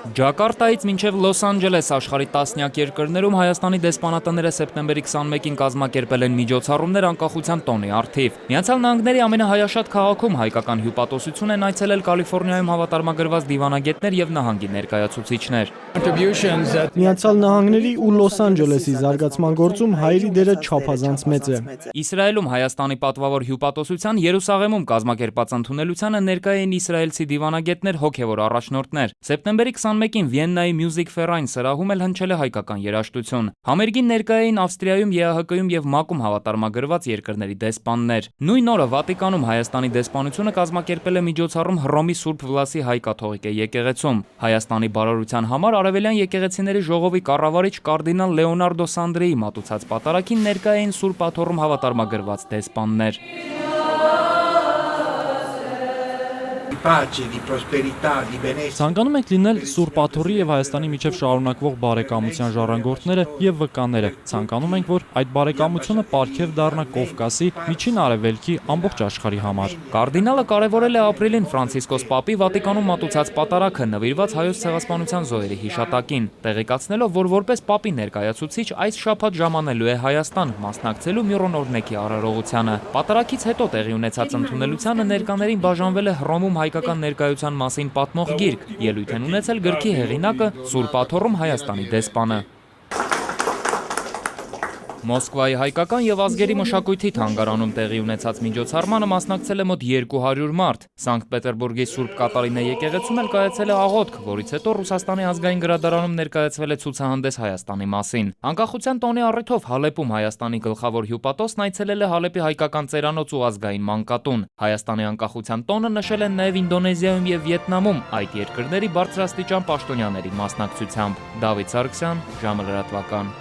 Ջակարտայից մինչև Լոս Անջելես աշխարհի տասնյակ երկրներում Հայաստանի դեսպանատները սեպտեմբերի 21-ին կազմակերպել են միջոցառումներ անկախության տոնի առթիվ։ Միացյալ Նահանգների ամենահայաշատ քաղաքում հայկական հյուպատոսություն են այցելել Կալիֆոռնիայում հավատարմագրված դիվանագետներ եւ նահանգի ներկայացուցիչներ։ Միացյալ Նահանգների ու Լոս Անջելեսի զարգացման գործում հայերի դերը չափազանց մեծ է։ Իսրայելում Հայաստանի պատվավոր հյուպատոսության Երուսաղեմում կազմակերպած ընդունելությանը ներկայ էին իսրայելցի դիվանագետներ, հոգևոր առաջնորդներ։ Սեպտեմբերի 21-ին Վիեննայի Music Fair-ային սրահում էլ հնչել է հայկական երաժշտություն։ Համերգին ներկայ էին Ավստրիայում, ԵԱՀԿ-ում եւ ՄԱԿ-ում հավատարմագրված երկրների դեսպաններ։ Նույն օրը Վատիկանում Հայաստանի դեսպանությունը կազմակերպել է միջոցառում Հռոմի Սուրբ Վլասի հայ-կաթողիկե եկեղեցում։ Հայաստանի բարօրության համար Արևելյան եկեղեցիների ժողովի կառավարիչ կարդինալ Լեոնարդո Սանդրեի մատուցած պատարագին ներկայ էին Սուրբ Աթոռում հավատարմագրված դեսպաններ։ Ցանկանում ենք լինել Սուրբ Աթոռի եւ Հայաստանի միջև շարունակվող բարեկամության ժառանգորդները եւ վկաները։ Ցանկանում ենք, որ այդ բարեկամությունը պարգև դառնա Կովկասի, Միջին Արևելքի, ամբողջ աշխարհի համար։ Կարդինալը կարևորել է ապրիլին Ֆրանցիսկոս Պապի Վատիկանում մատուցած պատարագը նվիրված հայոց ցեղասպանության զոհերի հիշատակին, տեղեկացնելով, որ որպես Պապի ներկայացուցիչ այս շաբաթ ժամանելու է Հայաստան, մասնակցելու Միրոն օրհնեքի արարողությանը։ Պատարագից հետո տեղի ունեցած ընդունելությանը ներկաներին բաժանվել է Հռոմում հայկական ներկայության մասին պատմող գիրք, ելույթ են ունեցել գրքի հեղինակը Սուրբ Աթոռում Հայաստանի դեսպանը։ Մոսկվայի հայկական եւ ազգերի մշակույթի թանգարանում տեղի ունեցած միջոցառմանը մասնակցել է մոտ 200 մարդ։ Սանկտ Պետերբուրգի Սուրբ Կատարինե եկեղեցում էլ կայացել է աղոթք, որից հետո Ռուսաստանի ազգային գրադարանում ներկայացվել է ցուցահանդես Հայաստանի մասին։ Անկախության տոնի առիթով Հալեպում Հայաստանի գլխավոր հյուպատոսն այցելել է Հալեպի հայկական ծերանոց ու ազգային մանկատուն։ Հայաստանի անկախության տոնը նշել են նաեւ Ինդոնեզիայում եւ Վիետնամում այդ երկրների բարձրաստիճան պաշտոնյաների մասնակցությամբ։ Դավիթ Սարգսյան, ժամը լրատվական։